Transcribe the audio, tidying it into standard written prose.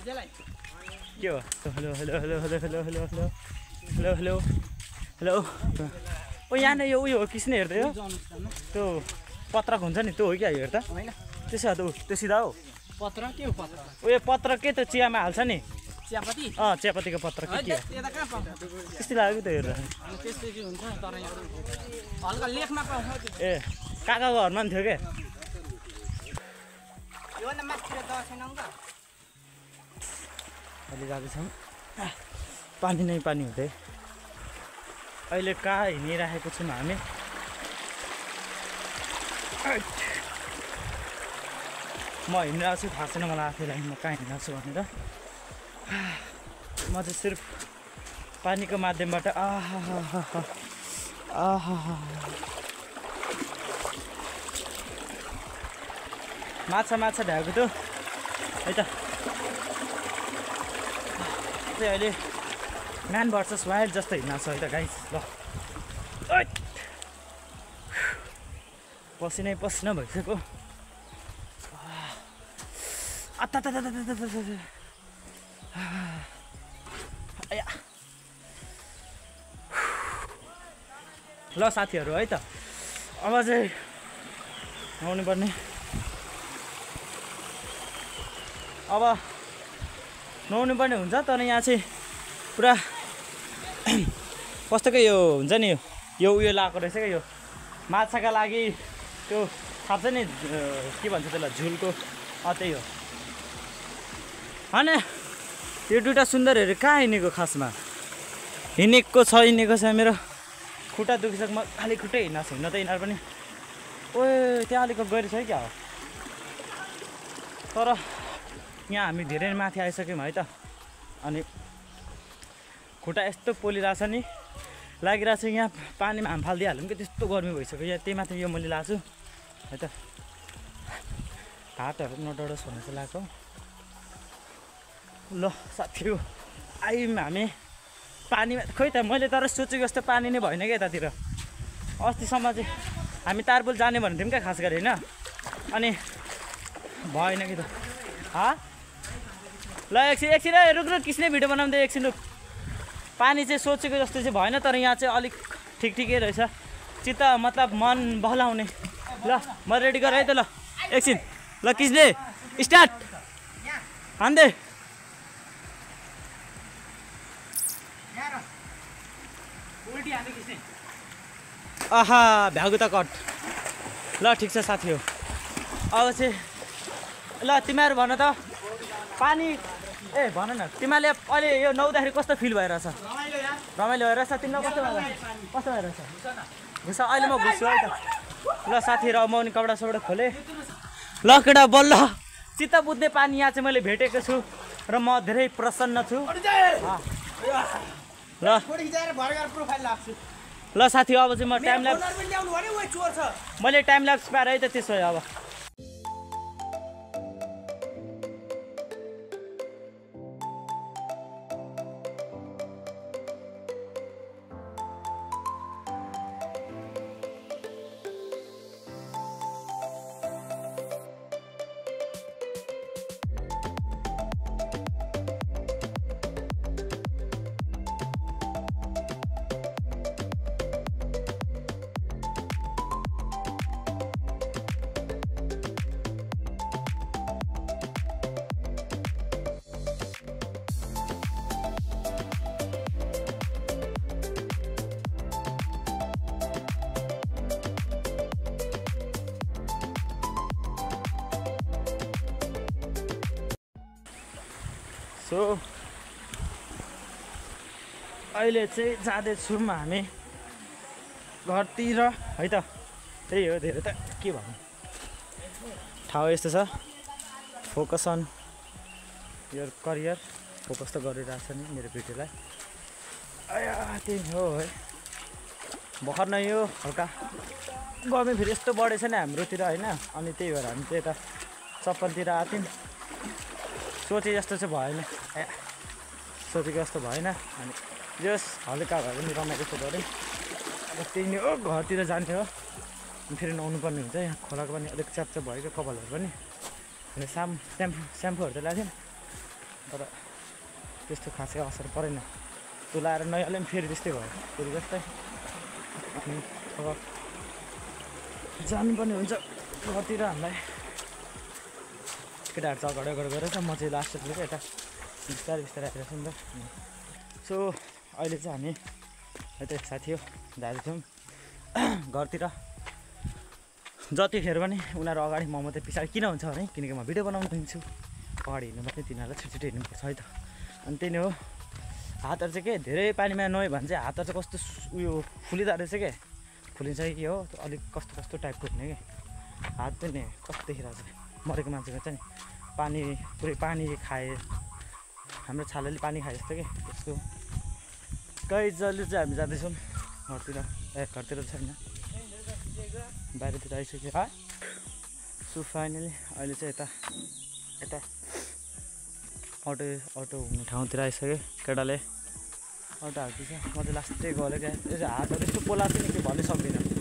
के हो hello hello hello hello hello hello hello hello hello hello ओ यहाँ यो उयो हो किसले हेर्दै हो त्यो पत्रक हुन्छ नि त्यो हो क्या हेर्दा त्यसो त्यो त्यो सिधा हो पत्र के हो पत्र उयो पत्र के त्यो चियामा हाल्छ नि चियापत्ती चियापत्तीको पत्र के त्यो त कहाँ पाउँछ त्यस्तै लाग्यो त हेर्दा त्यस्तै के हुन्छ तर हल्का लेखमा पाउँछ ए काकाको घरमा पनि थियो क्या योभन्दा माथितिर दवा छैन त अहिले जाँदैछौँ पानी नै पानी हुँदै अहिले कहाँ हिँडिराखेको छौँ हामी म हिँडिरहेको छु थाहा छैन मलाई आफैलाई म कहाँ हिँडिरहेको छु भनेर म चाहिँ सिर्फ पानीको माध्यमबाट माछा माछा भ्याएको थियो है त चाहिँ अहिले म्यान भर्सेस वाइल्ड जस्तो हिँड्न छ है त गाइस ल पसिनै पसिना भइसक्यो ल साथीहरू है त अब चाहिँ आउनु पर्ने अब नुहाउनु पर्ने हुन्छ तर यहाँ चाहिँ पुरा कस्तोको यो हुन्छ नि यो उयो लगाएको रहेछ क्या यो माछाका लागि त्यो थाहा छ नि के भन्छ त्यसलाई झुलको त्यही हो होइन यो दुइटा सुन्दरहरू कहाँ हिँडेको खासमा हिँडेको छ मेरो खुट्टा दुखिसक्यो म खालि खुट्टै हिँड्न हिँड्न त यिनीहरू पनि ओ त्यहाँ अलिक गएर छ है क्या हो तर यहाँ हामी धेरै माथि आइसक्यौँ है त अनि खुट्टा यस्तो पोलिरहेछ नि लागिरहेको छ यहाँ पानीमा हाम फालिदिइहाल्यौँ कि त्यस्तो गर्मी भइसक्यो यहाँ त्यही माथि यो मैले लगाएको छु है त हातहरू नडरोस् भन्ने चाहिँ लगाएको ल साथीहरू आयौँ हामी पानीमा खोइ त मैले तर सोचेको जस्तो पानी नै भएन क्या यतातिर अस्तिसम्म चाहिँ हामी तारपुल जाने भनेको थियौँ क्या खास गरी होइन अनि भएन कि त ल एकछिन रुक किसले भिडियो बनाउँदै एकछिन रुक पानी चाहिँ सोचेको जस्तो चाहिँ भएन तर यहाँ चाहिँ अलिक ठिकै रहेछ चित्त मतलब मन बहलाउने ल म रेडी गर है त ल एकछिन ल किसले स्टार्ट हान्दै आहा भ्यागु त कट ल ठिक छ साथी हो अब चाहिँ ल तिमीहरू भन त पानी ए भन न तिमीहरूले अहिले यो नुहाउँदाखेरि कस्तो फिल भइरहेछ रमाइलो भइरहेछ तिमीलाई कस्तो भइरहेछ घुस अहिले म घुस्छु है त ल साथीहरू अब म पनि कपडा सपडा खोलेँ ल केटा बल्ल चित्त बुझ्ने पानी यहाँ चाहिँ मैले भेटेको छु र म धेरै प्रसन्न छु ल ल साथी अब चाहिँ म टाइम ल्याप्स मैले टाइम ल्याप्स पाएर है त त्यसो अब सो अहिले चाहिँ जाँदैछौँ हामी घरतिर है त त्यही हो धेरै त के भन्नु ठाउँ यस्तो छ focus on your career focus त गरिरहेछ नि मेरो भिडियोलाई त्यही हो है भर्खर नै यो हल्का गर्मी फेरि यस्तो बढेछ नि हाम्रोतिर होइन अनि त्यही भएर हामी चाहिँ यता चप्पलतिर आएको थियौँ सोचे जस्तो चाहिँ भएन सोचेको जस्तो भएन अनि जस हल्का भए पनि रमाइलो चाहिँ गऱ्यौँ अब त्यही नै हो घरतिर जाने हो फेरि नुहाउनु पर्ने हुन्छ यहाँ खोलाको पनि अलिक च्यापच्याप भयो क्या कपालहरू पनि स्याम्पूहरू त ल्याएको थिएन तर त्यस्तो खासै असर परेन। त्यो लाएर नयाँले पनि फेरि त्यस्तै भयो फेरि जस्तै। अनि अब जानुपर्ने हुन्छ घरतिर हामीलाई। केटाहरू चाहिँ अगाडि अगाडि गएर म चाहिँ लास्टतिर चाहिँ यता बिस्तारै बिस्तारै आइरहेको छु नि त। सो अहिले चाहिँ हामी यतै साथी हो जाँदैछौँ घरतिर। जतिखेर पनि उनीहरू अगाडि म मात्रै पछाडि किन हुन्छ भने किनकि म भिडियो बनाउनु दिन्छु। अगाडि हिँड्नु पनि तिनीहरूलाई छिटो हिँड्नुपर्छ है त। अनि त्यही नै हो। हातहरू चाहिँ के धेरै पानीमा नुहायो भने चाहिँ हातहरू चाहिँ कस्तो उयो फुलिँदो रहेछ क्या। फुलिन्छ कि के हो अलिक कस्तो कस्तो टाइपको हुने कि हात चाहिँ नि कस्तो देखिरहेको छ। मरेको मान्छेको चाहिँ पानी पुरै पानी खाए हाम्रो छालाले पानी खाए जस्तो कि त्यसको। गाइज अहिले चाहिँ हामी जाँदैछौँ घरतिर। घरतिर छैन बाहिरतिर आइसक्यो। सो फाइनली अहिले चाहिँ यता अटो हुने ठाउँतिर आइसक्यो। केटाले अटो हाल्दैछ म चाहिँ लास्टै गऱ्यो क्या। यो चाहिँ हातहरू यस्तो पोला चाहिँ नि के भन्नै सक्दिनँ।